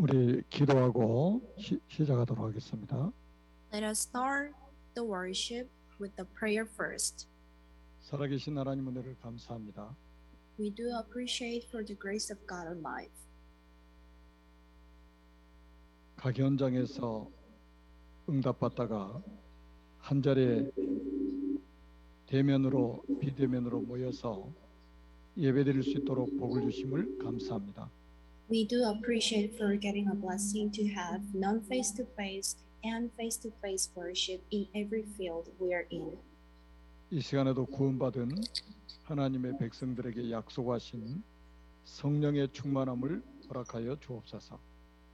우리 기도하고 시작하도록 하겠습니다. Let us start the worship with the prayer first. 살아계신 하나님 은혜를 감사합니다. We do appreciate for the grace of God on life. 각 현장에서 응답받다가 한 자리에 대면으로 비대면으로 모여서 예배드릴 수 있도록 복을 주심을 감사합니다. We do appreciate for getting a blessing to have non-face-to-face and face-to-face worship in every field we are in. 이 시간에도 구원받은 하나님의 백성들에게 약속하신 성령의 충만함을 허락하여 주옵소서.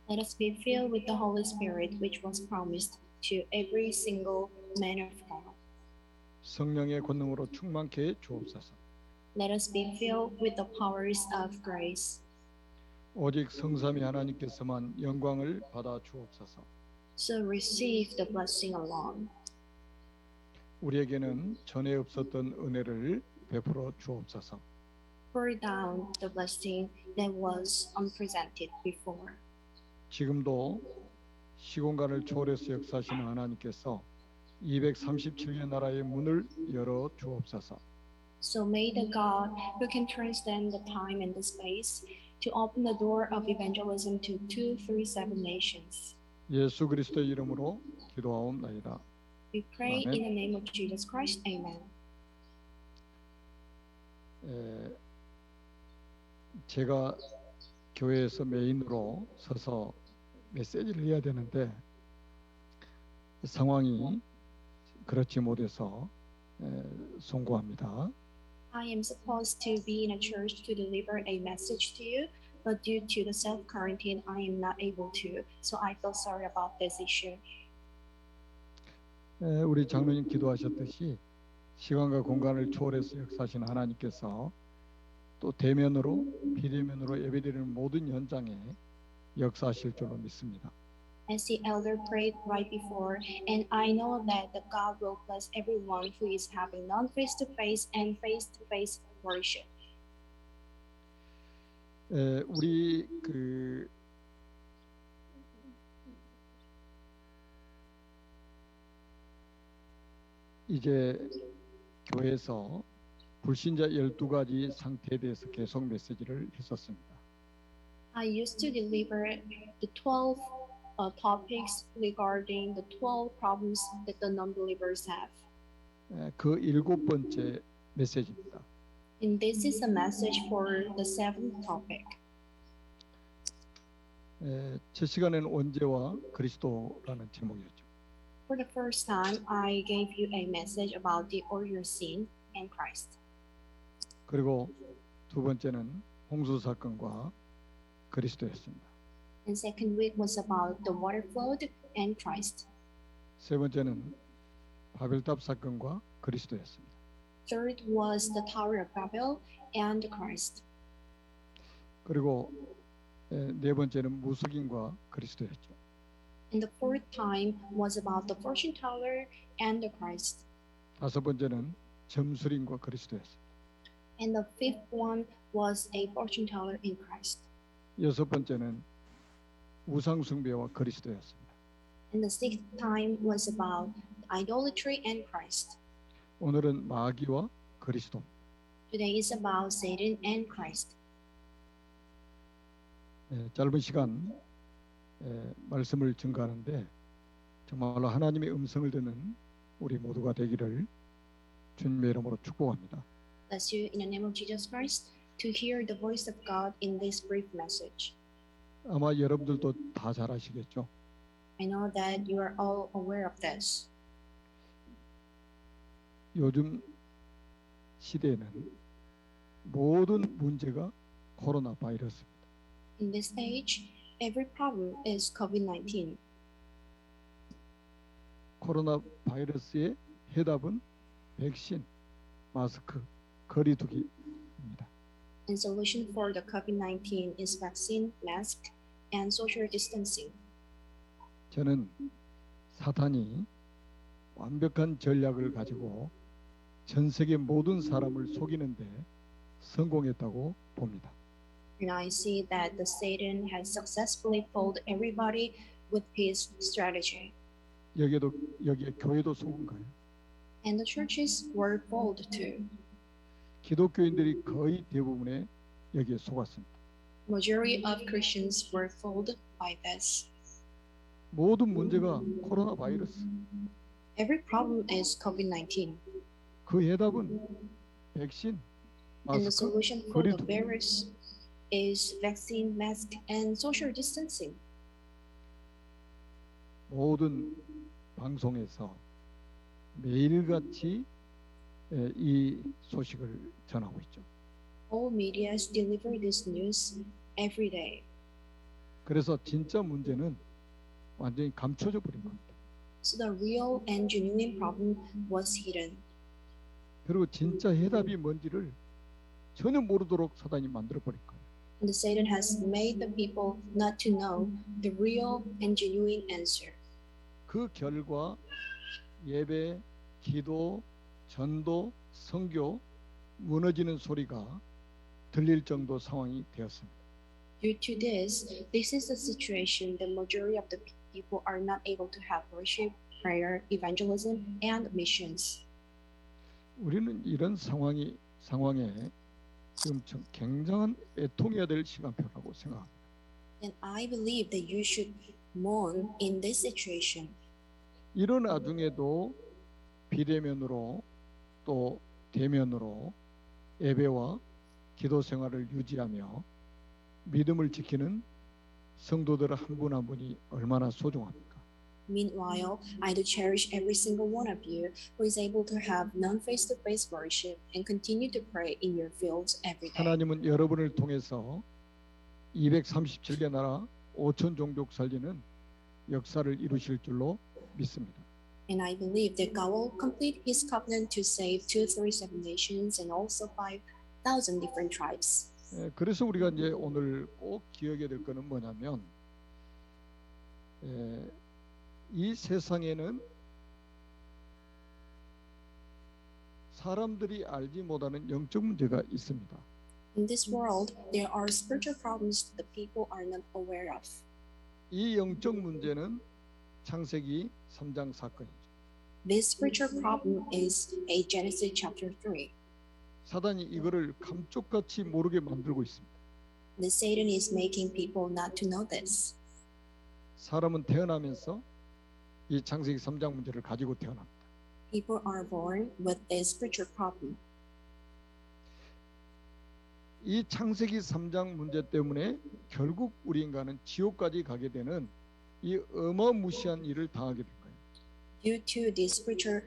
Let us be filled with the Holy Spirit, which was promised to every single man of God. 성령의 권능으로 충만케 해 주옵소서. Let us be filled with the powers of grace. 오직 성삼위 하나님께서만 영광을 받아 주옵소서. So receive the blessing alone. 우리에게는 전에 없었던 은혜를 베풀어 주옵소서. Pour down the blessing that was unpresented before. 지금도 시공간을 초월해서 역사하시는 하나님께서 237개 나라의 문을 열어 주옵소서. So may the God who can transcend the time and the space to open the door of evangelism to 237 nations. 예수 그리스도의 이름으로 기도하옵나이다. We pray 아멘. in the name of Jesus Christ. Amen. 제가 교회에서 메인으로 서서 메시지를 해야 되는데 상황이 그렇지 못해서 송구합니다. I am supposed to be in a church to deliver a message to you, but due to the self-quarantine, I am not able to. So I feel sorry about this issue. 우리 장로님 기도하셨듯이 시간과 공간을 초월해서 역사하신 하나님께서 또 대면으로 비대면으로 예배드리는 모든 현장에 역사하실 줄로 믿습니다. As the elder prayed right before, and I know that the God will bless everyone who is having non-face-to-face and face-to-face worship. 우리 이제 교회에서 불신자 12가지 상태에 대해서 계속 메시지를 했었습니다. I used to deliver the 12 topics regarding the 12 problems that the non-believers have. 그 7번째 메시지입니다. And this is a message for the 7th topic. 첫 시간에는 원죄와 그리스도라는 제목이었죠. For the first time, I gave you a message about the original sin and Christ. 그리고 두 번째는 홍수 사건과 그리스도였습니다. And second week was about the water flood and Christ. 세 번째는 바벨탑 사건과 그리스도였습니다. Third was the Tower of Babel and Christ. 그리고 네 번째는 무속인과 그리스도였죠. And the fourth time was about the fortune teller and the Christ. 다섯 번째는 점술인과 그리스도였습니다. And the fifth one was a fortune teller in Christ. 여섯 번째는 우상 숭배와 그리스도였습니다. And the sixth time was about idolatry and Christ. 오늘은 마귀와 그리스도. Today is about Satan and Christ. 짧은 시간 말씀을 증거하는데 정말로 하나님의 음성을 듣는 우리 모두가 되기를 주님의 이름으로 축복합니다. Bless you in the name of Jesus Christ to hear the voice of God in this brief message. 아마 여러분들도 다 잘 아시겠죠? I know that you are all aware of this. 요즘 시대에는 모든 문제가 코로나 바이러스입니다. In this age, every problem is COVID-19. 코로나 바이러스의 해답은 백신, 마스크, 거리두기입니다. And solution for the COVID-19 is vaccine, mask, and social distancing. 저는 사탄이 완벽한 전략을 가지고 전 세계 모든 사람을 속이는데 성공했다고 봅니다. And I see that the Satan has successfully fooled everybody with his strategy. 여기에 교회도 속은 거예요. And the churches were fooled too. 기독교인들이 거의 대부분의 여기에 속았습니다. Majority of Christians were fooled by this. 모든 문제가 코로나 바이러스. Every problem is COVID-19. 그 해답은 백신, And the 마스크, solution for the 거리두기. virus is vaccine, mask, and social distancing. 모든 방송에서 매일같이 이 소식을 전하고 있죠. All medias deliver this news every day. 그래서 진짜 문제는 완전히 감춰져 버린 겁니다. So the real and genuine problem was hidden. 그리고 진짜 해답이 뭔지를 전혀 모르도록 사단이 만들어 버린 거예요. And the Satan has made the people not to know the real and genuine answer. 그 결과 예배, 기도, 전도, 선교 무너지는 소리가 들릴 정도 상황이 되었습니다. Due to this is the situation the majority of the people are not able to have worship, prayer, evangelism, and missions. 우리는 이런 상황에 지금 좀 굉장한 애통해야 될 시간표라고 생각합니다. And I believe that you should mourn in this situation. 이런 와중에도 비대면으로 또 대면으로 예배와 기도 생활을 유지하며 믿음을 지키는 성도들 한 분 한 분이 얼마나 소중합니까? Meanwhile, I do cherish every single one of you who is able to have non-face-to-face worship and continue to pray in your fields every day. 하나님은 여러분을 통해서 237개 나라 5천 종족 살리는 역사를 이루실 줄로 믿습니다. And I believe that God will complete His covenant to save 237 nations and also 5,000 different tribes. 그래서 우리가 이제 오늘 꼭 기억해야 될 것은 뭐냐면 이 세상에는 사람들이 알지 못하는 영적 문제가 있습니다. In this world, there are spiritual problems that people are not aware of. 이 영적 문제는 창세기 3장 사건이죠. This spiritual problem is a Genesis chapter 3. 사단이 이거를 감쪽같이 모르게 만들고 있습니다. The Satan is making people not to know this. 사람은 태어나면서 이 창세기 3장 문제를 가지고 태어납니다. People are born with this spiritual problem. 이 창세기 3장 문제 때문에 결국 우리 인간은 지옥까지 가게 되는 이 어마무시한 일을 당하게 된 거예요. Due to this spiritual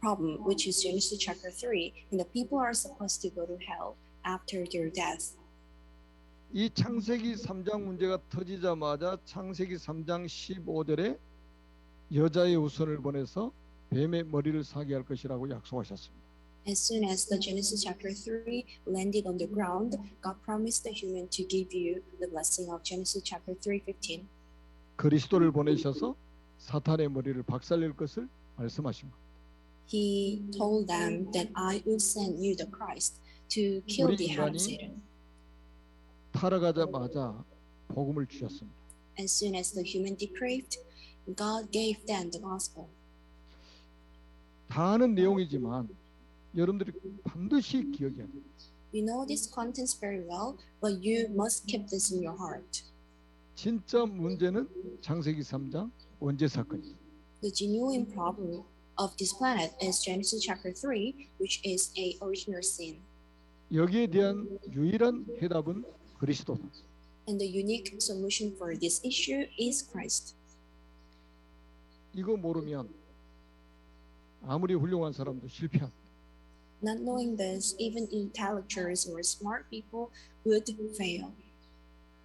problem, which is Genesis chapter 3, and the people are supposed to go to hell after their death. 이 창세기 3장 문제가 터지자마자 창세기 3장 15절에 여자의 후손을 보내서 뱀의 머리를 사게 할 것이라고 약속하셨습니다. As soon as the Genesis chapter 3 landed on the ground, God promised the human to give you the blessing of Genesis chapter 3:15. 그리스도를 보내셔서 사탄의 머리를 박살낼 것을 말씀하신 겁니다. He told them that I will send you the Christ to kill 우리 the head of 인간이 Satan. 타락하자마자 복음을 주셨습니다. As soon as the human depraved, God gave them the gospel. 다 아는 내용이지만 여러분들이 반드시 기억해야 돼요. You know these contents very well, but you must keep this in your heart. 진짜 문제는 창세기 3장 원죄 사건이에요. The genuine problem of this planet is Genesis chapter 3, which is a original sin. 여기에 대한 유일한 해답은 그리스도다. And the unique solution for this issue is Christ. 이거 모르면 아무리 훌륭한 사람도 실패합니다. Not knowing this, even intellectuals or smart people would fail.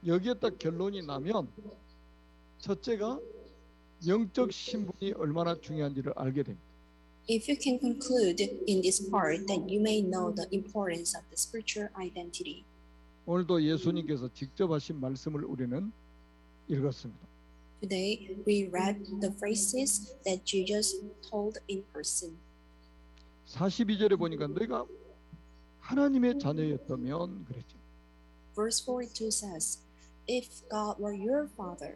여기에 딱 결론이 나면 첫째가 영적 신분이 얼마나 중요한지를 알게 됩니다. If you can conclude in this part, then you may know the importance of the spiritual identity. 오늘도 예수님께서 직접 하신 말씀을 우리는 읽었습니다. Today, we read the phrases that Jesus told in person. 42절에 보니까 너희가 하나님의 자녀였다면 그랬죠. Verse 42 says, if God were your father,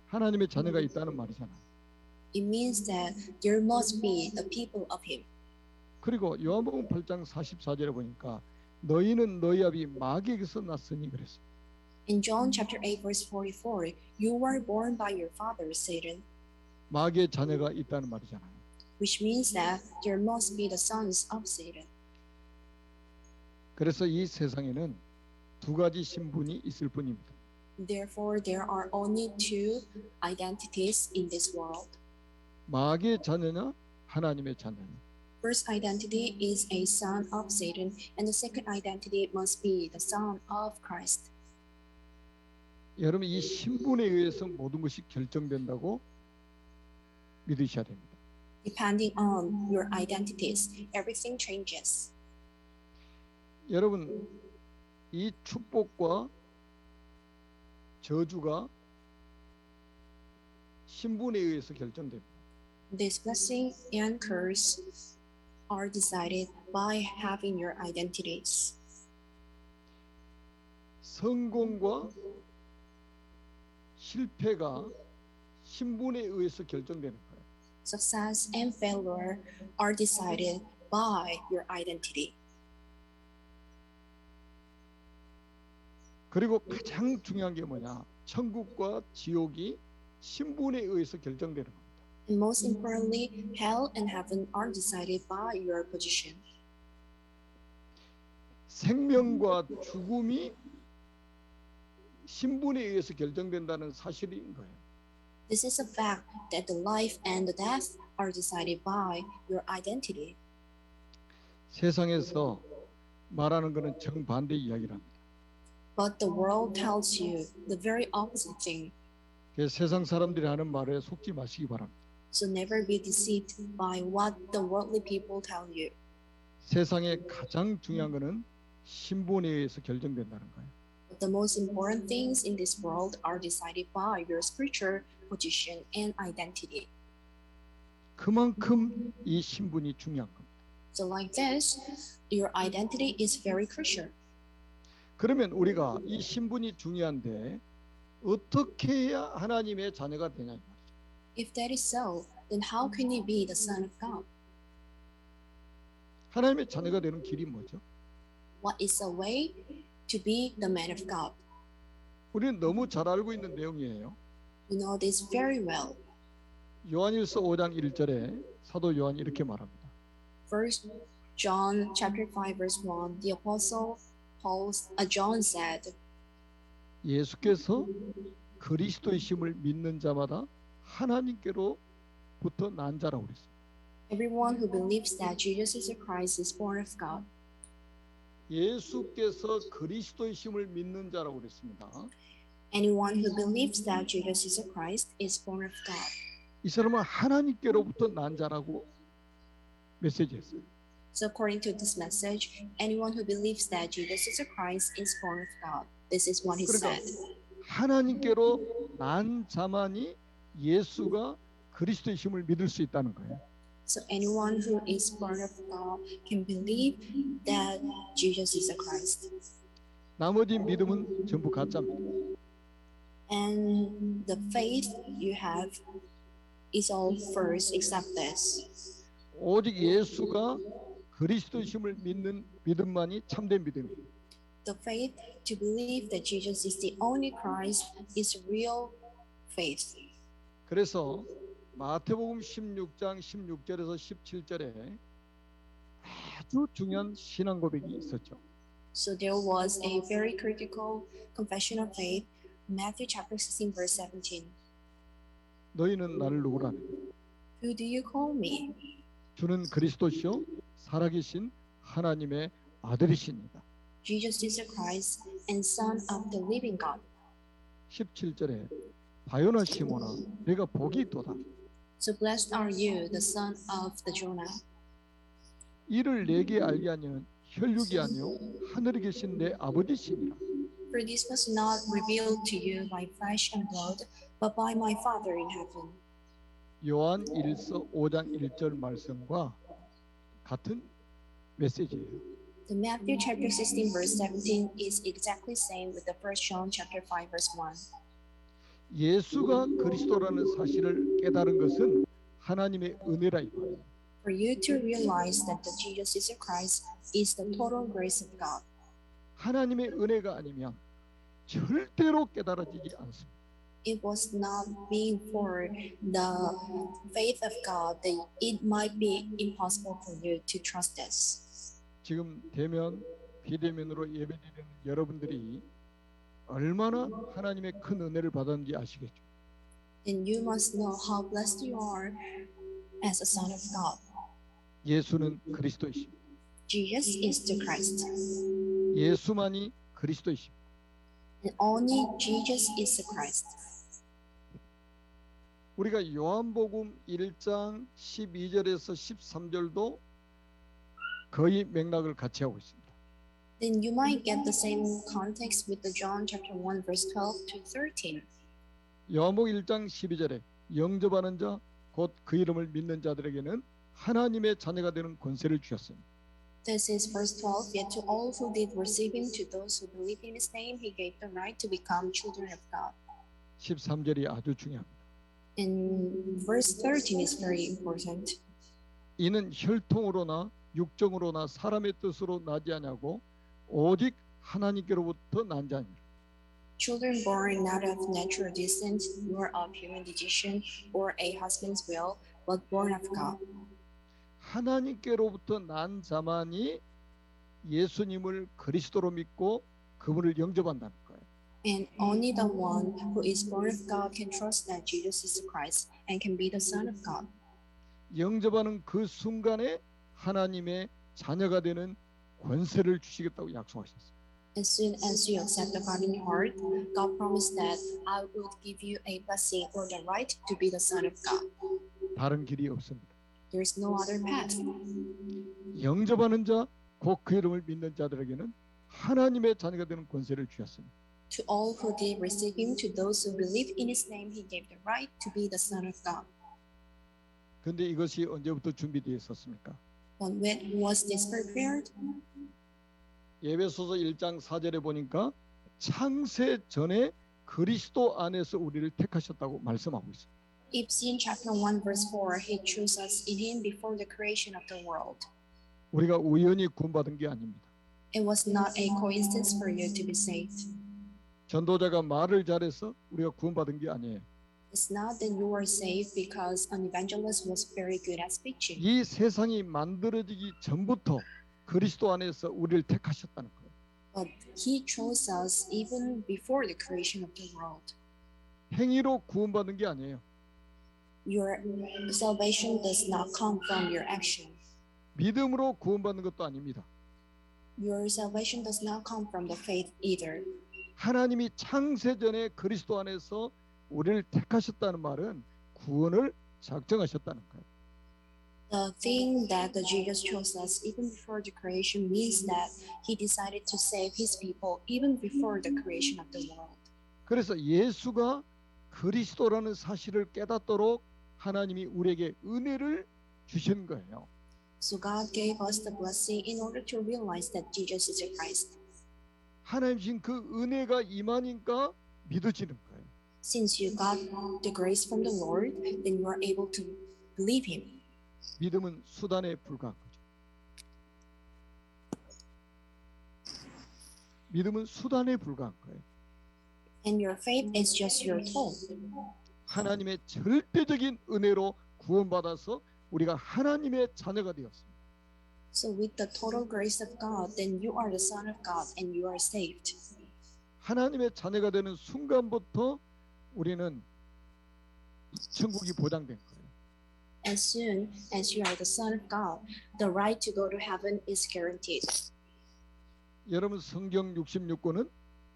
하나님의 자녀가 있다는 말이잖아. it means that there must be the people of him. 그리고 요한복음 8장 44절에 보니까 너희는 너희 아비 마귀에게서 났으니 그랬어. In John chapter 8 verse 44, you were born by your father Satan, 마귀의 자녀가 있다는 말이잖아요. which means that there must be the sons of Satan. 그래서 이 세상에는 두 가지 신분이 있을 뿐입니다. Therefore, there are only two identities in this world. 마귀의 자녀냐 하나님의 자녀냐. First identity is a son of Satan, and the second identity must be the son of Christ. 여러분 이 신분에 의해서 모든 것이 결정된다고 믿으셔야 됩니다. Depending on your identities, everything changes. 여러분 이 축복과 저주가 신분에 의해서 결정됩니다. This blessing and curse are decided by having your identities. 성공과 실패가 신분에 의해서 결정되는 거예요. Success and failure are decided by your identity. 그리고 가장 중요한 게 뭐냐? 천국과 지옥이 신분에 의해서 결정되는 겁니다. And most importantly, hell and heaven are decided by your position. 생명과 죽음이 신분에 의해서 결정된다는 사실인 거예요. This is a fact that the life and the death are decided by your identity. 세상에서 말하는 것은 정반대 이야기랍니다. But the world tells you the very opposite thing. 세상 사람들이 하는 말에 속지 마시기 바랍니다. So never be deceived by what the worldly people tell you. 세상에 가장 중요한 것은 신분에 의해서 결정된다는 거예요. But the most important things in this world are decided by your spiritual position and identity. 그만큼 이 신분이 중요한 겁니다. So like this, your identity is very crucial. 그러면 우리가 이 신분이 중요한데 어떻게 해야 하나님의 자녀가 되냐 이 말이죠. If that is so, then how can you be the son of God? 하나님의 자녀가 되는 길이 뭐죠? What is a way to be the man of God? 우리는 너무 잘 알고 있는 내용이에요. You know this very well. 요한일서 5장 1절에 사도 요한이 이렇게 말합니다. First John chapter 5 verse 1, the apostle John said, 예수께서 그리스도이심을 믿는 자마다 하나님께로부터 난 자라고 그랬어요. everyone who believes that Jesus is the Christ is born of God. 예수께서 그리스도이심을 믿는 자라고 그랬습니다. Anyone who believes that Jesus is the Christ is born of God. 이 사람은 하나님께로부터 난 자라고 메시지했어요. So according to this message, anyone who believes that Jesus is the Christ is born of God. This is what he 그러니까 said. 하나님께로 난 자만이 예수가 그리스도이심을 믿을 수 있다는 거예요. So anyone who is born of God can believe that Jesus is the Christ. 나머지 믿음은 전부 가짜입니다. And the faith you have is all first except this. 오직 예수가 그리스도이심을 믿는 믿음만이 참된 믿음이에요. The faith to believe that Jesus is the only Christ is real faith. 그래서 마태복음 16장 16절에서 17절에 아주 중요한 신앙 고백이 있었죠. So there was a very critical confession of faith, Matthew chapter 16 verse 17. 너희는 나를 누구라 하느냐? Who do you call me? 주는 그리스도시요 살아계신 하나님의 아들이십니다. Jesus is the Christ and Son of the living God. 17절에 바요나 시모나 내가 복이 있도다. So blessed are you, the son of the Jonah. 이를 내게 알게 하는 혈육이 아니요 하늘에 계신 내 아버지시니라. For this was not revealed to you by flesh and blood, but by my Father in heaven. 요한 1서 5장 1절 말씀과 같은 메시지예요. The Matthew chapter 16 verse 17 is exactly same with the 1 John chapter 5 verse 1. 예수가 그리스도라는 사실을 깨달은 것은 하나님의 은혜라 이 말이에요. For you to realize that the Jesus is the Christ is the total grace of God. 하나님의 은혜가 아니면 절대로 깨달아지지 않습니다. It was not being for the faith of God that it might be impossible for you to trust this. 지금 대면, 비대면으로 예배드리는 여러분들이 얼마나 하나님의 큰 은혜를 받았는지 아시겠죠? Then you must know how blessed you are as a son of God. 예수는 그리스도이십니다. Jesus is the Christ. 예수만이 그리스도이십니다. And only Jesus is the Christ. 우리가 요한복음 1장 12절에서 13절도 거의 맥락을 같이 하고 있습니다. Then you might get the same context with the John chapter 1 verse 12 to 13. 요한복음 1장 12절에 영접하는 자 곧 그 이름을 믿는 자들에게는 하나님의 자녀가 되는 권세를 주셨습니다. This is verse 12. Yet to all who did receive him, to those who believe in his name, he gave the right to become children of God. 13절이 아주 중요합니다. And verse 13 is very important. 이는 혈통으로나 육정으로나 사람의 뜻으로 나지 아니하고 오직 하나님께로부터 난 자니라. Children born not of natural descent, nor of human decision, or a husband's will, but born of God. 하나님께로부터 난 자만이 예수님을 그리스도로 믿고 그분을 영접한다는 거예요. And only the one who is born of God can trust that Jesus is the Christ and can be the Son of God. 영접하는 그 순간에 하나님의 자녀가 되는 권세를 주시겠다고 약속하셨어요. As soon as you accept the God in your heart, God promised that I will give you a blessing or the right to be the Son of God. 다른 길이 없습니다. There is no other path. 영접하는 자, 곧 그 이름을 믿는 자들에게는 하나님의 자녀가 되는 권세를 주셨습니다. To all who did receive him, to those who believe in his name, he gave the right to be the Son of God. 그런데 이것이 언제부터 준비되어 있었습니까? But when was this prepared? 에베소서 1장 4절에 보니까 창세 전에 그리스도 안에서 우리를 택하셨다고 말씀하고 있습니다. Ephesians chapter 1 verse 4, he chose us in him before the creation of the world. 우리가 우연히 구원받은 게 아닙니다. It was not a coincidence for you to be saved. 전도자가 말을 잘해서 우리가 구원받은 게 아니에요. It's not that you were saved because an evangelist was very good at speaking. 이 세상이 만들어지기 전부터 그리스도 안에서 우리를 택하셨다는 거예요. But he chose us even before the creation of the world. 행위로 구원받은 게 아니에요. Your salvation does not come from your action. 믿음으로 구원받는 것도 아닙니다. Your salvation does not come from the faith either. 하나님이 창세 전에 그리스도 안에서 우리를 택하셨다는 말은 구원을 작정하셨다는 거예요. The thing that the Jesus chose us even before the creation means that he decided to save his people even before the creation of the world. 그래서 예수가 그리스도라는 사실을 깨닫도록 하나님이 우리에게 은혜를 주신 거예요. So God gave us the blessing in order to realize that Jesus is the Christ. 하나님 주신 그 은혜가 임하니까 믿어지는 거예요. Since you got the grace from the Lord, then you are able to believe him. 믿음은 수단에 불과한 거죠. 믿음은 수단에 불과한 거예요. And your faith is just your tool. 하나님의 절대적인 은혜로 구원받아서 우리가 하나님의 자녀가 되었습니다. So with the total grace of God, then you are the Son of God and you are saved. 하나님의 자녀가 되는 순간부터 우리는 천국이 보장된 거예요. As soon as you are the Son of God, the right to go to heaven is guaranteed. 여러분 성경 66권은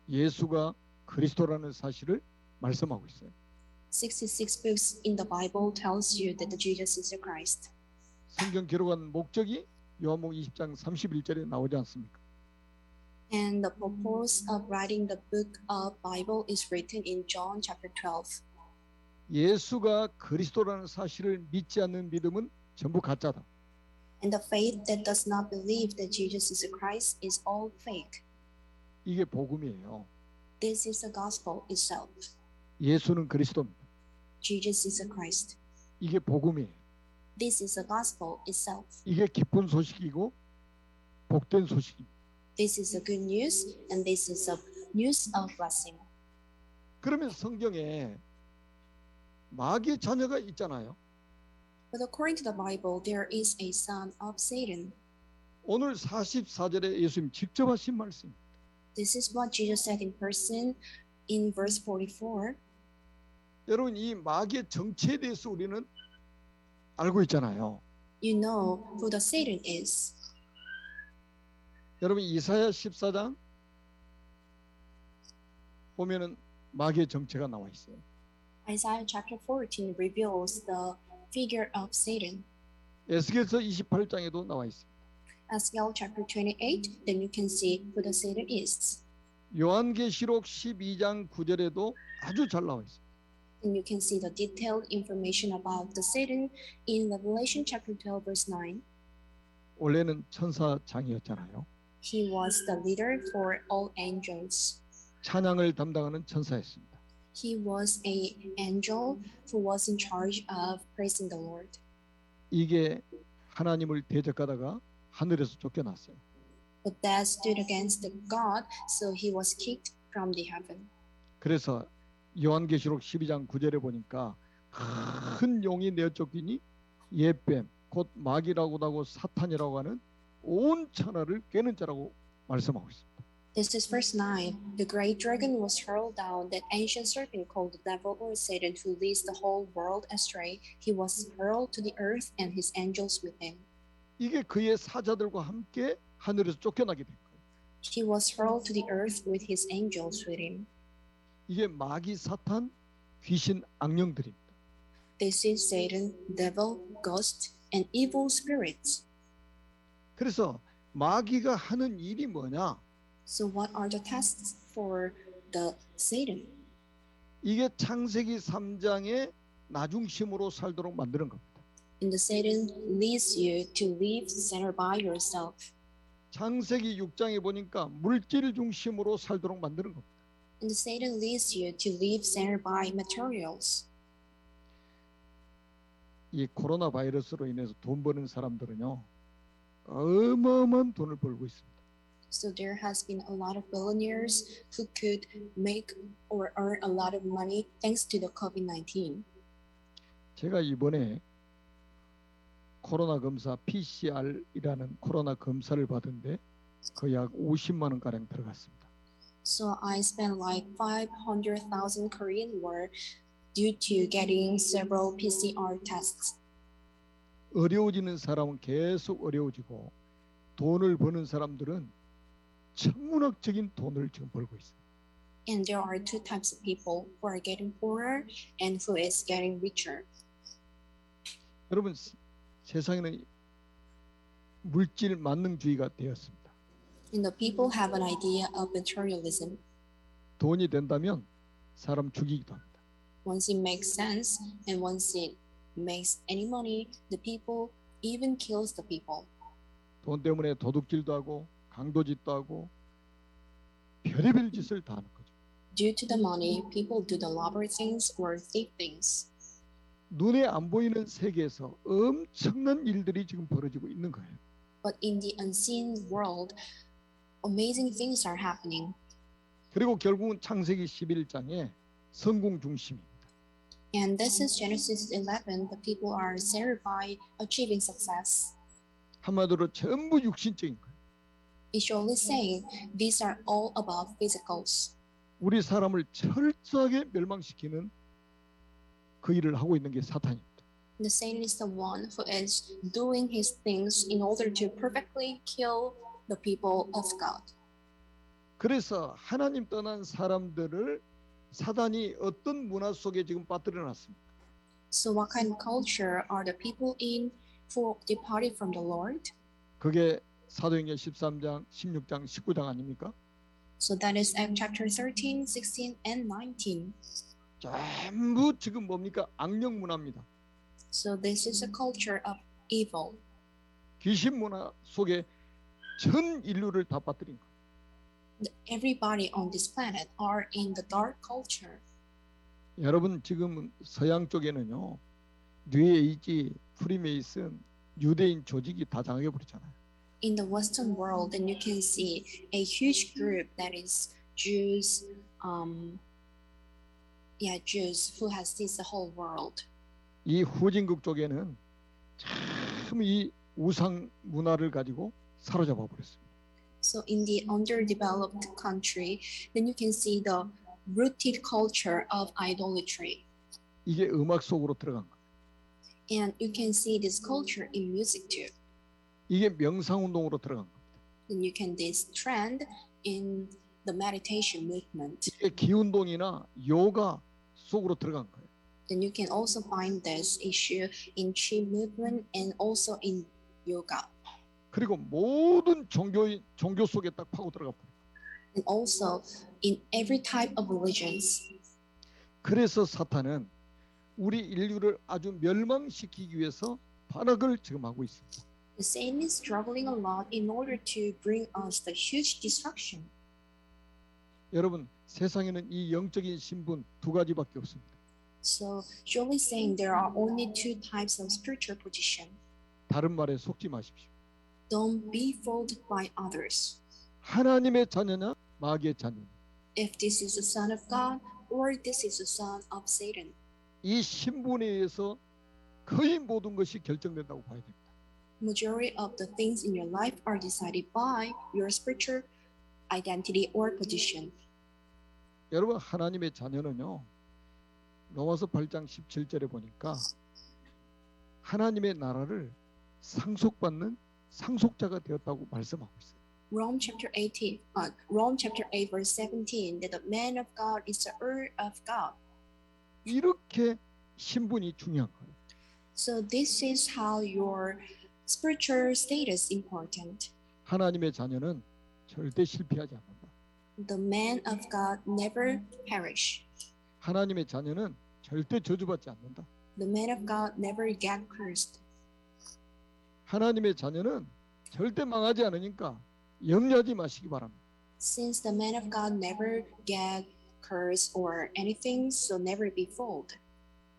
예수가 그리스도라는 사실을 말씀하고 있어요. 66 books in the Bible tells you that the Jesus is the Christ. 성경 기록한 목적이 요한복음 20장 31절에 나오지 않습니까? And the purpose of writing the book of Bible is written in John chapter 12. 예수가 그리스도라는 사실을 믿지 않는 믿음은 전부 가짜다. And the faith that does not believe that Jesus is Christ is all fake. 이게 복음이에요. This is the gospel itself. 예수는 그리스도입니다. Jesus is a Christ. 이게 복음이에요. This is the gospel itself. 이게 기쁜 소식이고 복된 소식입니다. This is the good news, and this is the news of blessing. 그러면 성경에 마귀의 자녀가 있잖아요. But according to the Bible, there is a son of Satan. 오늘 44절에 예수님 직접 하신 말씀. This is what Jesus said in person in verse 44. 여러분 이 마귀의 정체에 대해서 우리는 알고 있잖아요. You know who the Satan is. 여러분 이사야 14장 보면은 마귀의 정체가 나와 있어요. Isaiah chapter 14 reveals the figure of Satan. 에스겔서 28장에도 나와 있습니다. Ezekiel chapter 28, then you can see who the Satan is. 요한계시록 12장 9절에도 아주 잘 나와 있습니다. And you can see the detailed information about the Satan in Revelation chapter 12 verse 9. 원래는 천사장이었잖아요. He was the leader for all angels. 찬양을 담당하는 천사였습니다. He was an angel who was in charge of praising the Lord. 이게 하나님을 대적하다가 하늘에서 쫓겨났어요. But that stood against the God, so he was kicked from the heaven. 그래서 요한계시록 12장 9절에 보니까 큰 용이 내어 쫓기니 옛뱀 곧 마귀라고도 하고 사탄이라고 하는 온 천하를 깨는 자라고 말씀하고 있습니다. This is verse 9. The great dragon was hurled down, that ancient serpent called the devil or Satan, who leads the whole world astray. He was hurled to the earth and his angels with him. 이게 그의 사자들과 함께 하늘에서 쫓겨나게 된 거예요. He was hurled to the earth with his angels with him. 이게 마귀, 사탄, 귀신, 악령들입니다. This is Satan, devil, ghost, and evil spirits. 그래서 마귀가 하는 일이 뭐냐? So what are the tasks for the Satan? 이게 창세기 3장의 나중심으로 살도록 만드는 겁니다. And the Satan leads you to live centered by yourself. 창세기 6장에 보니까 물질 중심으로 살도록 만드는 겁니다. And the Satan leads you to live centered by materials. 이 코로나 바이러스로 인해서 돈 버는 사람들은요, 어마어마한 돈을 벌고 있습니다. So there has been a lot of billionaires who could make or earn a lot of money thanks to the COVID-19. 제가 이번에 코로나 검사 PCR이라는 코로나 검사를 받은데 거의 약 50만 원 가량 들어갔습니다. So I spent like 500,000 Korean won due to getting several PCR tests. 어려워지는 사람은 계속 어려워지고 돈을 버는 사람들은 천문학적인 돈을 지금 벌고 있어요. And there are two types of people who are getting poorer and who is getting richer. 여러분 세상에는 물질 만능주의가 되었습니다. And the people have an idea of materialism. 돈이 된다면 사람 죽이기도 합니다. Once it makes sense and once it makes any money, the people even kills the people. 돈 때문에 도둑질도 하고 강도짓도 하고 별의별 짓을 다 하는 거죠. Due to the money, people do the robbery things or thief things. 눈에 안 보이는 세계에서 엄청난 일들이 지금 벌어지고 있는 거예요. But in the unseen world, amazing things are happening. 그리고 결국은 창세기 11장에 성공 중심입니다. And this is Genesis 11. The people are centered by achieving success. 한마디로 전부 육신적인 거예요. Visually saying, these are all about physicals. 우리 사람을 철저하게 멸망시키는 그 일을 하고 있는 게 사탄입니다. The Satan is the one who is doing his things in order to perfectly kill the people of God. 그래서 하나님 떠난 사람들을 사단이 어떤 문화 속에 지금 빠뜨려 놨습니다. So what kind of culture are the people in who departed from the Lord? 그게 사도행전 13장, 16장, 19장 아닙니까? So that is Acts chapter 13, 16, and 19. 전부 지금 뭡니까? 악령 문화입니다. So this is a culture of evil. 귀신 문화 속에 전 인류를 다 빠뜨린 거예요. Everybody on this planet are in the dark culture. 여러분 지금 서양 쪽에는요, 뉴에이지, 프리메이슨, 유대인 조직이 다 장악해 버렸잖아요. In the Western world, then you can see a huge group that is Jews, Jews who has seized the whole world. 이 후진국 쪽에는 참 이 우상 문화를 가지고 사로잡아 버렸습니다. So in the underdeveloped country, then you can see the rooted culture of idolatry. 이게 음악 속으로 들어간 거예요. And you can see this culture in music too. 이게 명상 운동으로 들어간 겁니다. Then you can this trend in the meditation movement. 이게 기운동이나 요가 속으로 들어간 거예요. Then you can also find this issue in Chi movement and also in yoga. 그리고 모든 종교 속에 딱 파고 들어가 버려요. And also in every type of religions. 그래서 사탄은 우리 인류를 아주 멸망시키기 위해서 반악을 지금 하고 있습니다. The Satan is struggling a lot in order to bring us the huge destruction. 여러분 세상에는 이 영적인 신분 두 가지밖에 없습니다. So surely saying there are only two types of spiritual position. 다른 말에 속지 마십시오. Don't be fooled by others. 하나님의 자녀냐 마귀의 자녀냐. If this is the son of God or this is the son of Satan. 이 신분에 의해서 거의 모든 것이 결정된다고 봐야 됩니다. Majority of the things in your life are decided by your spiritual identity or position. 여러분 하나님의 자녀는요. 로마서 8장 17절에 보니까 하나님의 나라를 상속받는 상속자가 되었다고 말씀하고 있어요. Rome chapter 8 verse 17 that the man of God is the heir of God. 이렇게 신분이 중요한 거예요. So this is how your spiritual status is important. 하나님의 자녀는 절대 실패하지 않는다. The man of God never perish. 하나님의 자녀는 절대 저주받지 않는다. The man of God never get cursed. 하나님의 자녀는 절대 망하지 않으니까 염려하지 마시기 바랍니다. Since the man of God never get cursed or anything, so never be fooled.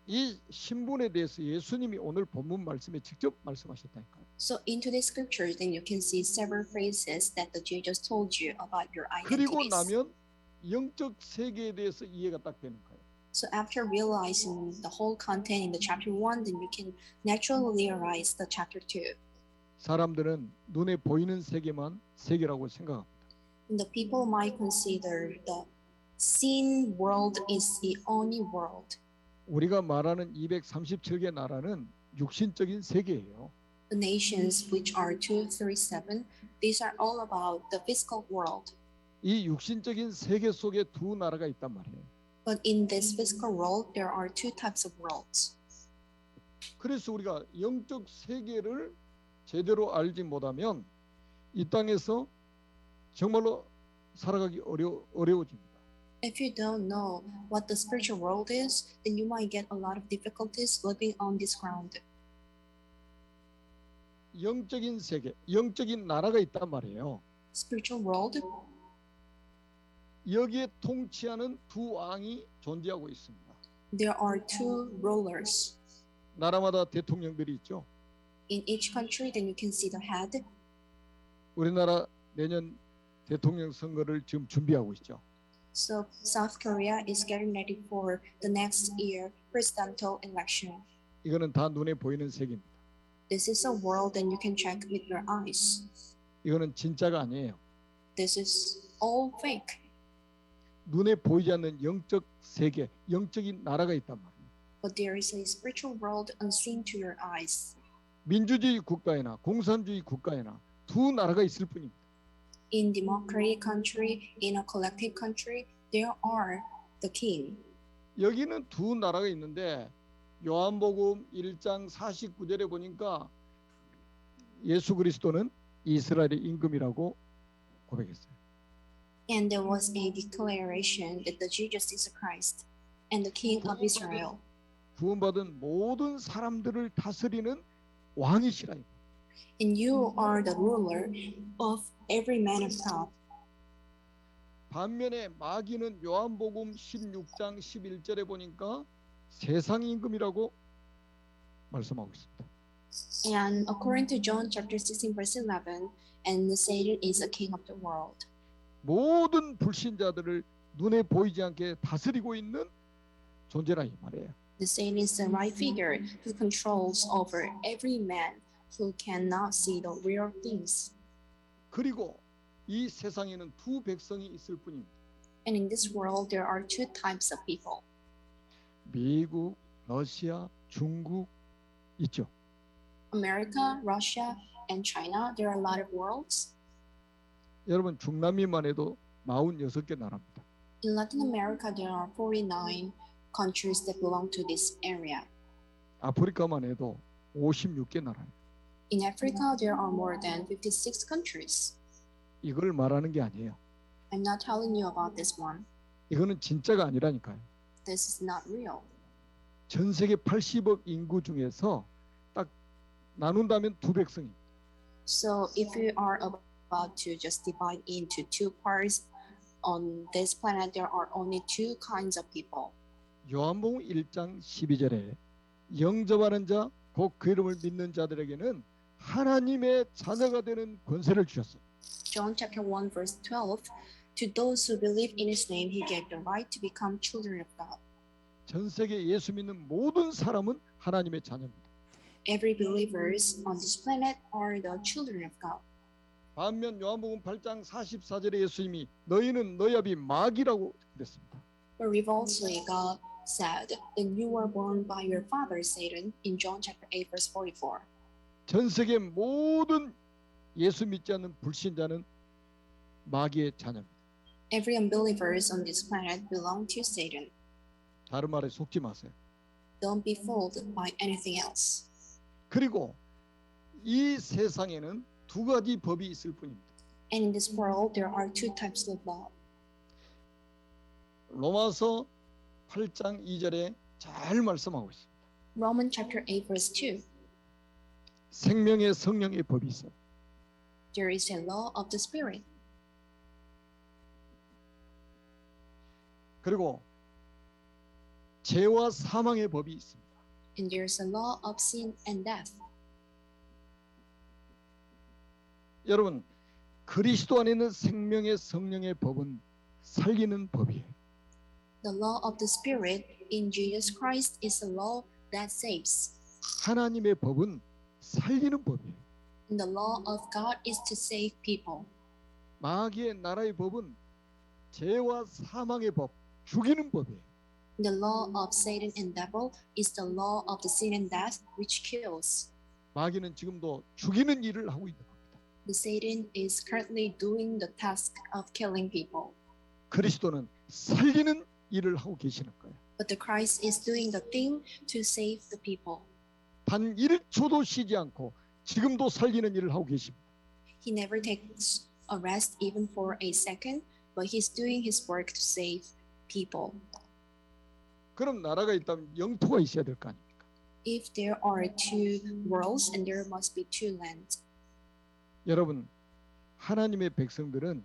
이 신분에 대해서 예수님이 오늘 본문 말씀에 직접 말씀하셨다니까요. So into the scriptures, then you can see several phrases that the Jesus told you about your 그리고 identities. 나면 영적 세계에 대해서 이해가 딱 되는 거예요. So after realizing the whole content in the chapter 1, then you can naturally realize the chapter 2. 사람들은 눈에 보이는 세계만 세계라고 생각합니다. And the people might consider the seen world is the only world. 우리가 말하는 237개 나라는 육신적인 세계예요. The nations which are 237, these are all about the physical world. 이 육신적인 세계 속에 두 나라가 있단 말이에요. But in this physical world, there are two types of worlds. 그래서 우리가 영적 세계를 제대로 알지 못하면 이 땅에서 정말로 살아가기 어려워집니다. If you don't know what the spiritual world is, then you might get a lot of difficulties living on this ground. 영적인 세계, 영적인 나라가 있단 말이에요. Spiritual world, 여기에 통치하는 두 왕이 존재하고 있습니다. there are two rulers. 나라마다 대통령들이 있죠. In each country, then you can see the head. 우리나라 내년 대통령 선거를 지금 준비하고 있죠. So South Korea is getting ready for the next year presidential election. 이거는 다 눈에 보이는 세계입니다. This is a world that you can check with your eyes. 이거는 진짜가 아니에요. This is all fake. 눈에 보이지 않는 영적 세계, 영적인 나라가 있단 말이에요. But there is a spiritual world unseen to your eyes. 민주주의 국가에나 공산주의 국가에나 두 나라가 있을 뿐입니다. In democratic country, in a collective country, there are the king. 여기는 두 나라가 있는데 요한복음 1장 49절에 보니까 예수 그리스도는 이스라엘의 임금이라고 고백했어요. And there was a declaration that the Jesus is Christ and the King of Israel. 구원받은 모든 사람들을 다스리는 왕이시라. and you are the ruler of every man of God. 반면에 마귀는 요한복음 16장 11절에 보니까 세상 임금이라고 말씀하고 있습니다. And according to John chapter 16 verse 11, and Satan is a king of the world. 모든 불신자들을 눈에 보이지 않게 다스리고 있는 존재라 이 말이에요. The Satan is the right figure who controls over every man who cannot see the real things. 그리고 이 세상에는 두 백성이 있을 뿐입니다. And in this world, there are two types of people. 미국, 러시아, 중국 있죠. America, Russia, and China, there are a lot of worlds. 여러분 중남미만 해도 46개 나라입니다. In Latin America, there are 49 countries that belong to this area. 아프리카만 해도 56개 나라예요. In Africa, there are more than 56 countries. 이걸 말하는 게 아니에요. I'm not telling you about this one. 이거는 진짜가 아니라니까요. This is not real. 전 세계 80억 인구 중에서 딱 나눈다면 두 백성이. So if you are about to just divide into two parts, on this planet, there are only two kinds of people. 요한복음 1장 12절에 영접하는 자, 곧 그 이름을 믿는 자들에게는 하나님의 자녀가 되는 권세를 주셨어요. John chapter 1 verse 12, to those who believe in his name, he gave the right to become children of God. 전 세계 예수 믿는 모든 사람은 하나님의 자녀입니다. Every believers on this planet are the children of God. 반면 요한복음 8장 44절에 예수님이 너희는 너희 아비 마귀라고 그랬습니다. But revoltedly, God said that you were born by your father Satan in John chapter 8 verse 44. 전 세계 모든 예수 믿지 않는 불신자는 마귀의 자녀입니다. Every unbelievers on this planet belong to Satan. 다른 말에 속지 마세요. Don't be fooled by anything else. 그리고 이 세상에는 두 가지 법이 있을 뿐입니다. And in this world, there are two types of law. 로마서 8장 2절에 잘 말씀하고 있습니다. Romans chapter 8 verse 2. 생명의 성령의 법이 있어요. There is a law of the spirit. 그리고 죄와 사망의 법이 있습니다. And there is a law of sin and death. 여러분 그리스도 안에 있는 생명의 성령의 법은 살리는 법이에요. The law of the spirit in Jesus Christ is a law that saves. 하나님의 법은 살리는 법이에요. And the law of God is to save people. 마귀의 나라의 법은 죄와 사망의 법, 죽이는 법이에요. The law of Satan and devil is the law of the sin and death which kills. 마귀는 지금도 죽이는 일을 하고 있는 겁니다. The Satan is currently doing the task of killing people. 그리스도는 살리는 일을 하고 계시는 거예요. But the Christ is doing the thing to save the people. 단 1초도 쉬지 않고 지금도 살리는 일을 하고 계십니다. He never takes a rest even for a second, but he's doing his work to save people. 그럼 나라가 있다면 영토가 있어야 될 거 아닙니까? If there are two worlds and there must be two lands. 여러분 하나님의 백성들은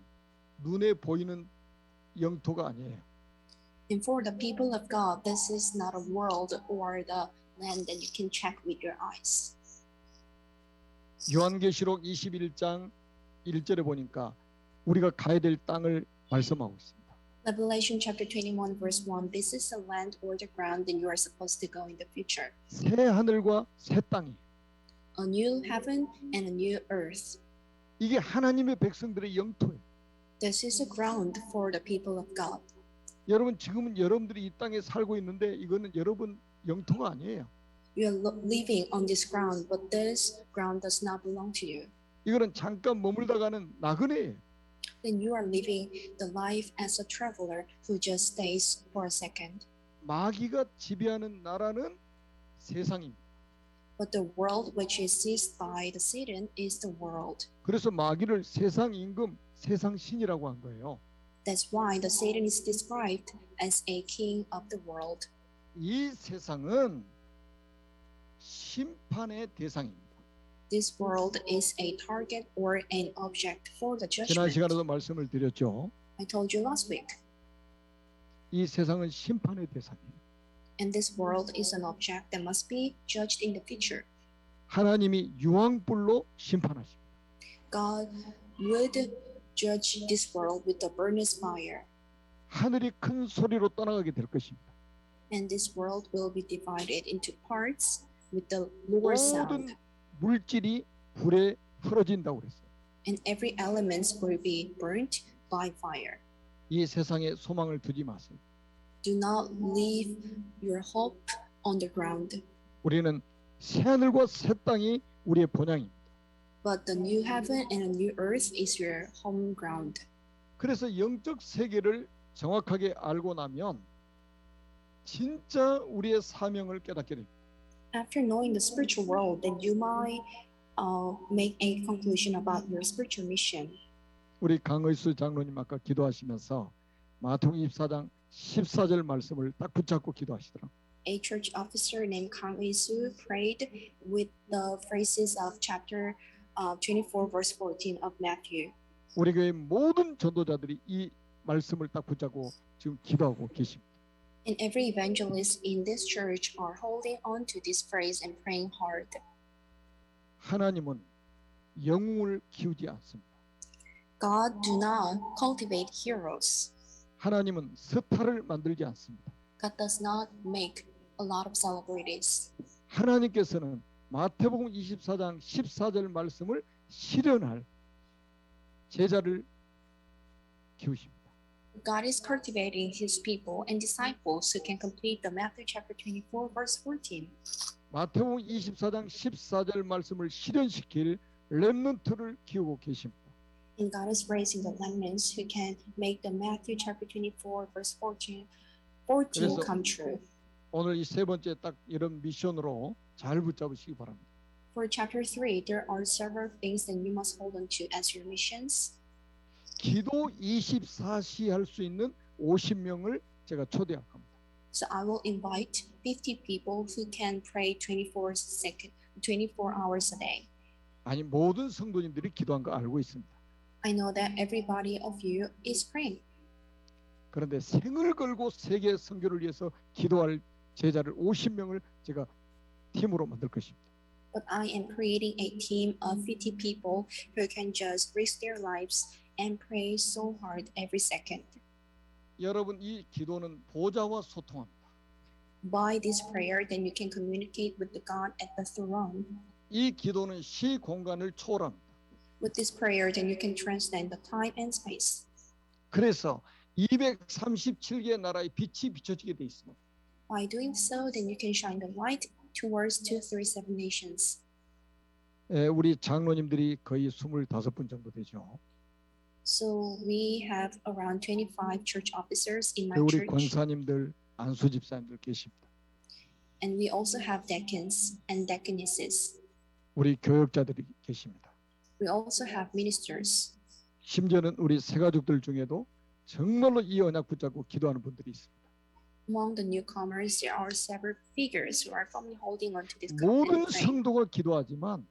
눈에 보이는 영토가 아니에요. And for the people of God, this is not a world or the land that you can check with your eyes. 요한계시록 21장 1절에 보니까 우리가 가야 될 땅을 말씀하고 있습니다. Revelation chapter 21 verse 1, this is the land or the ground that you are supposed to go in the future. 새 하늘과 새 땅이 A new heaven and a new earth. 이게 하나님의 백성들의 영토예요. This is a ground for the people of God. 여러분 지금은 여러분들이 이 땅에 살고 있는데 이거는 여러분 영토가 아니에요. You are living on this ground, but this ground does not belong to you. 이거는 잠깐 머물다 가는 나그네예요. Then you are living the life as a traveler who just stays for a second. 마귀가 지배하는 나라는 세상입니다. But the world which is seized by the Satan is the world. 그래서 마귀를 세상 임금, 세상 신이라고 한 거예요. That's why the Satan is described as a king of the world. 이 세상은 심판의 대상입니다. This world is a target or an object for the 지난 judgment. 시간에도 말씀을 드렸죠. I told you last week. 이 세상은 심판의 대상이에요. And this world is an object that must be judged in the future. 하나님이 유황불로 심판하십니다. God would judge this world with the furnace fire. 하늘이 큰 소리로 떠나가게 될 것입니다. And this world will be divided into parts with the lower sound. 모든 물질이 불에 풀어진다고 그랬어요. And every element will be burnt by fire. 이 세상에 소망을 두지 마세요. Do not leave your hope on the ground. 우리는 새 하늘과 새 땅이 우리의 본향입니다. But the new heaven and a new earth is your home ground. 그래서 영적 세계를 정확하게 알고 나면 진짜 우리의 사명을 깨닫게 됩니다. After knowing the spiritual world, then you might make a conclusion about your spiritual mission. 우리 강의수 장로님 아까 기도하시면서 마태복음 24장 14절 말씀을 딱 붙잡고 기도하시더라고요. A church officer named Kang Lee-soo prayed with the phrases of chapter 24 verse 14 of Matthew. 우리 교회 모든 전도자들이 이 말씀을 딱 붙잡고 지금 기도하고 계십니다. And every evangelist in this church are holding on to this phrase and praying hard. 하나님은 영웅을 키우지 않습니다. God do not cultivate heroes. 하나님은 스타를 만들지 않습니다. God does not make a lot of celebrities. 하나님께서는 마태복음 24장 14절 말씀을 실현할 제자를 키우십니다. God is cultivating his people and disciples who can complete the Matthew chapter 24 verse 14. 마태복음 24장 14절 말씀을 실현시킬 렘넌트를 키우고 계십니다. And God is raising the remnants who can make the Matthew chapter 24 verse 14 그래서 come true. 오늘 이 세 번째 딱 이런 미션으로 잘 붙잡으시기 바랍니다. For chapter 3, there are several things that you must hold on to as your missions. 기도 24시 할 수 있는 50명을 제가 초대할 겁니다. So I will invite 50 people who can pray 24 hours a day. 아니 모든 성도님들이 기도한 거 알고 있습니다. I know that everybody of you is praying. 그런데 생을 걸고 세계 선교를 위해서 기도할 제자를 50명을 제가 팀으로 만들 것입니다. But I am creating a team of 50 people who can just risk their lives and pray so hard every second. 여러분 이 기도는 보좌와 소통합니다. By this prayer, then you can communicate with the God at the throne. 이 기도는 시 공간을 초월합니다. With this prayer, then you can transcend the time and space. 그래서 237개 나라의 빛이 비춰지게 돼 있습니다. By doing so, then you can shine the light towards 237 nations. 우리 장로님들이 거의 25분 정도 되죠. So we have around 25 church officers in my 우리 church. 권사님들, 안수 집사님들 계십니다. And we also have deacons and deaconesses. 우리 교역자들이 계십니다. We also have ministers. 심지어는 우리 새가족들 중에도 정말로 이 언약 붙잡고 기도하는 분들이 있습니다. Among the newcomers, there are several figures who are firmly holding on to this 모든 covenant. 성도가 기도하지만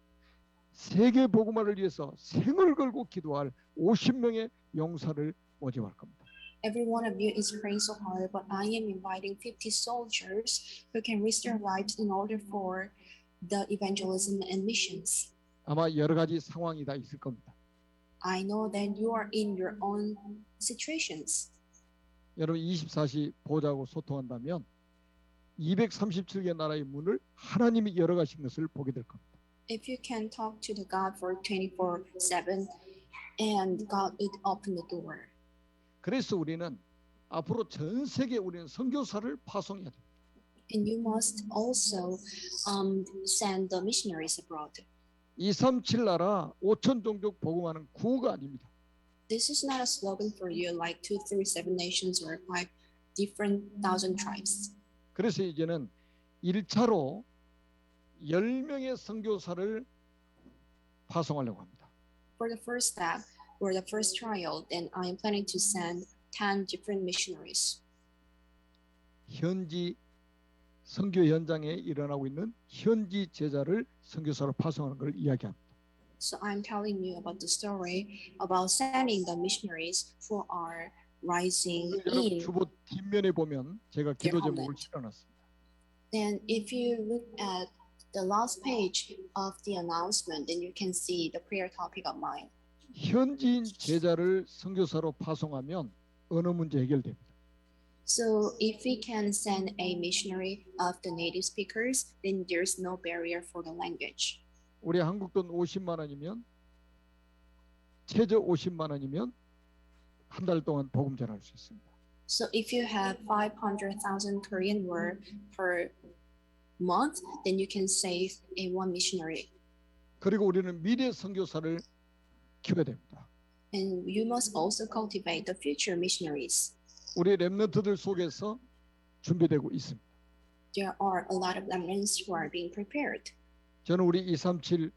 세계 복음화를 위해서 생을 걸고 기도할 50명의 용사를 모집할 겁니다. Every one of you is praying so hard, but I am inviting 50 soldiers who can risk their lives in order for the evangelism and missions. 아마 여러 가지 상황이 다 있을 겁니다. I know that you are in your own situations. 여러분 24시 보좌하고 소통한다면 237개 나라의 문을 하나님이 열어가신 것을 보게 될 겁니다. If you can talk to the God for 24/7 and God would open the door. 그래서 우리는 앞으로 전 세계 우리는 선교사를 파송해야 됩니다. And you must also send the missionaries abroad. 237 나라 5천 종족 복음하는 구호가 아닙니다. This is not a slogan for you like 237 nations or 5 different thousand tribes. 그래서 이제는 1차로 10명의 선교사를 파송하려고 합니다. For the first step, or the first trial, then I am planning to send 10 different missionaries. 현지 선교 현장에 일어나고 있는 현지 제자를 선교사로 파송하는 걸 이야기합니다. So I'm telling you about the story about sending the missionaries who are rising 여러분 in 주보 뒷면에 보면 제가 기도 their 제목을 homeland. 실어놨습니다. Then if you look at the last page of the announcement, then you can see the prayer topic of mine. 현지인 제자를 선교사로 파송하면 언어 문제 해결됩니다. So if we can send a missionary of the native speakers, then there's no barrier for the language. 우리 한국 돈 50만 원이면 최저 50만 원이면 한 달 동안 복음 전할 수 있습니다. So if you have 500,000 Korean won per month, then you can save a one missionary. 그리고 우리는 미래 선교사를 키워야 됩니다. And you must also cultivate the future missionaries. 우리 렘넌트들 속에서 준비되고 있습니다. There are a lot of remnants who are being prepared. 저는 우리 237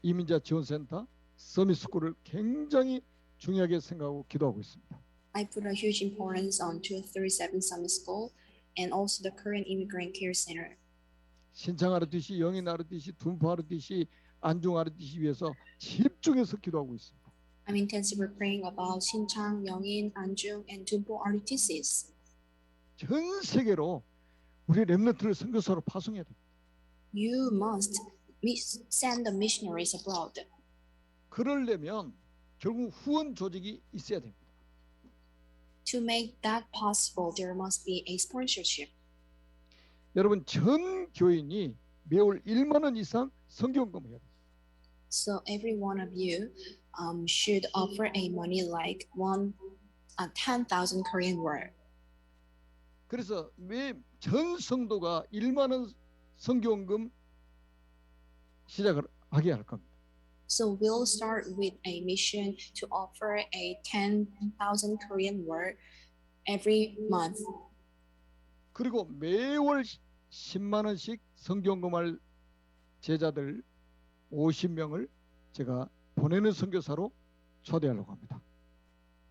이민자 지원센터 서밋스쿨을 굉장히 중요하게 생각하고 기도하고 있습니다. I put a huge importance on 237 Summit School and also the Korean Immigrant Care Center. 신창하르듯이 영인 하르듯이 둔포 하르듯이 안중 하르듯이 위해서 집중해서 기도하고 있습니다. I'm intensively praying about Shinchang, Yongin, Anjung, and Dunpo RTCs. 전 세계로 우리 렘넌트를 선교사로 파송해야 됩니다. You must send the missionaries abroad. 그러려면 결국 후원 조직이 있어야 됩니다. To make that possible, there must be a sponsorship. 여러분 전 교인이 매월 1만 원 이상 선교헌금 해야 돼요. So every one of you should offer a money like 10,000 Korean won. 그래서 매 전 성도가 1만 원 선교헌금 시작을 하게 할 겁니다. So we'll start with a mission to offer a 10,000 Korean won every month. 그리고 매월 10만 원씩 선교헌금할 제자들 50명을 제가 보내는 선교사로 초대하려고 합니다.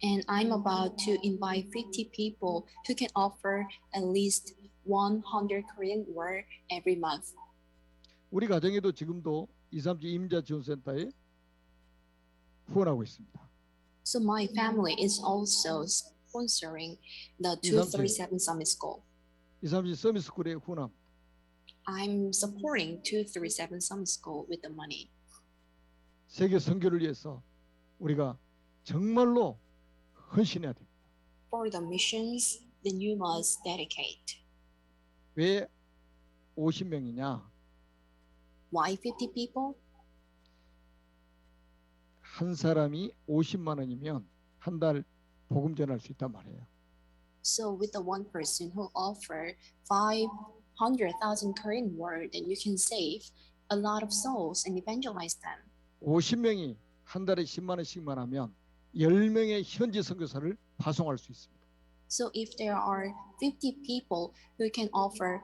And I'm about to invite 50 people who can offer at least 100 Korean won every month. 우리 가정에도 지금도 237 이민자 지원센터에 후원하고 있습니다. So my family is also sponsoring the 237 Summit School. 237 서밋스쿨에 후원합니다. I'm supporting 237 Summit School with the money. 세계 선교를 위해서 우리가 정말로 헌신해야 됩니다. For the missions, then you must dedicate. 왜 50명이냐? Why 50 people? 한 사람이 50만 원이면 한 달 복음 전할 수 있단 말이에요. So with the one person who offer 500,000 Korean won, then you can save a lot of souls and evangelize them. 50명이 한 달에 10만 원씩만 하면 10명의 현지 선교사를 파송할 수 있습니다. So if there are 50 people who can offer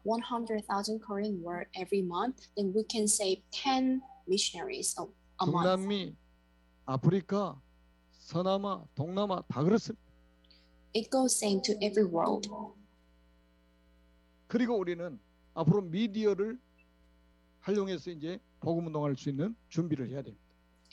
100,000 Korean won every month, then we can save 10 missionaries a month. 중남미, 아프리카, 서남아, 동남아 다 그렇습니다. It goes same to every world. 그리고 우리는 앞으로 미디어를 활용해서 이제 복음 운동할 수 있는 준비를 해야 됩니다.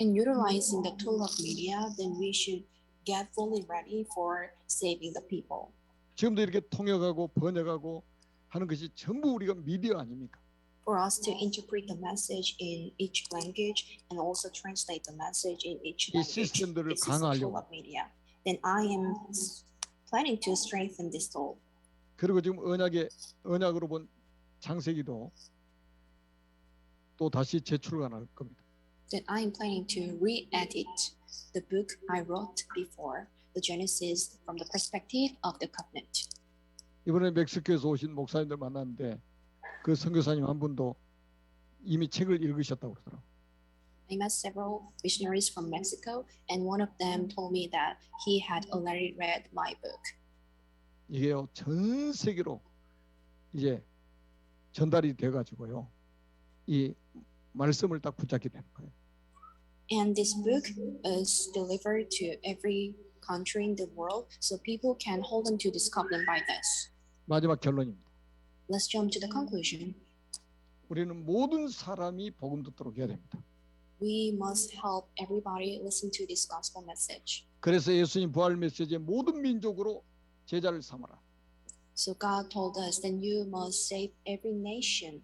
And utilizing the tool of media, then we should get fully ready for saving the people. 지금도 이렇게 통역하고 번역하고 하는 것이 전부 우리가 미디어 아닙니까? For us to interpret the message in each language and also translate the message in each 이 language. 시스템들을 This is the tool 강화하려고. of media. Then I am planning to strengthen this tool. 그리고 지금 언약으로 본 창세기도 또 다시 재출간할 겁니다. Then I am planning to re-edit the book I wrote before, the Genesis, from the perspective of the covenant. 이번에 멕시코에서 오신 목사님들 만났는데 그 선교사님 한 분도 이미 책을 읽으셨다고 그러더라고요. I met several missionaries from Mexico, and one of them told me that he had already read my book. 이게요 전 세계로 이제 전달이 돼가지고요 이 말씀을 딱 붙잡게 되는 거예요. And this book is delivered to every country in the world, so people can hold on to this covenant by this. 마지막 결론입니다. Let's jump to the conclusion. 우리는 모든 사람이 복음 듣도록 해야 됩니다. We must help everybody listen to this gospel message. 그래서 예수님 부활 메시지의 모든 민족으로 제자를 삼아라. So God told us that you must save every nation,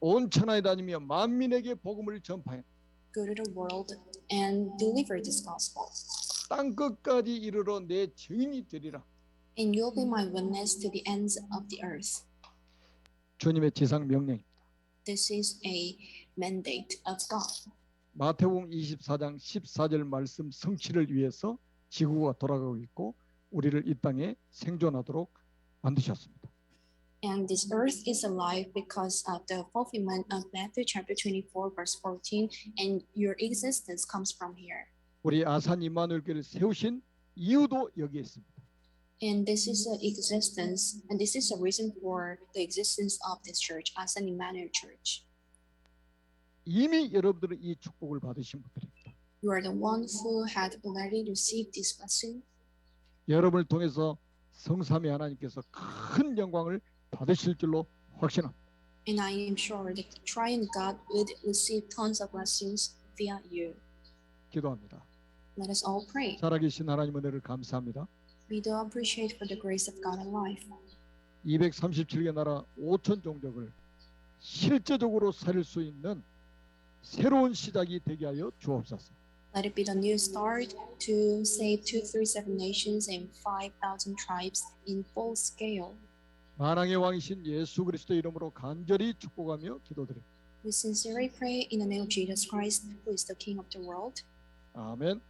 온 천하에 다니며 만민에게 복음을 전파해 go to the world and deliver this gospel. 땅 끝까지 이르러 내 증인이 되리라. And you'll be my witness to the ends of the earth. 주님의 지상 명령입니다. This is a mandate of God. 마태복음 24장 14절 말씀 성취를 위해서 지구가 돌아가고 있고 우리를 이 땅에 생존하도록 만드셨습니다. And this earth is alive because of the fulfillment of Matthew chapter 24 verse 14, and your existence comes from here. 우리 아산 임마누엘 교회를 세우신 이유도 여기에 있습니다. And this is the existence, and this is the reason for the existence of this church as an Emmanuel Church. 이미 여러분들은 이 축복을 받으신 분들입니다. You are the one who had already received this blessing, 여러분을 통해서 성삼위 하나님께서 큰 영광을 받으실 줄로 확신합니다. and I am sure that the Triune God would receive tons of blessings via you. 기도합니다. Let us all pray. 살아계신 하나님 은혜를 감사합니다. We do appreciate for the grace of God in life. 237개 나라 5천 종족을 실제적으로 살릴 수 있는 새로운 시작이 되게 하여 주옵소서. Let it be the new start to save 237 nations and 5,000 tribes in full scale. 만왕의 왕이신 예수 그리스도 이름으로 간절히 축복하며 기도드립니다. We sincerely pray in the name of Jesus Christ, who is the King of the world. 아멘.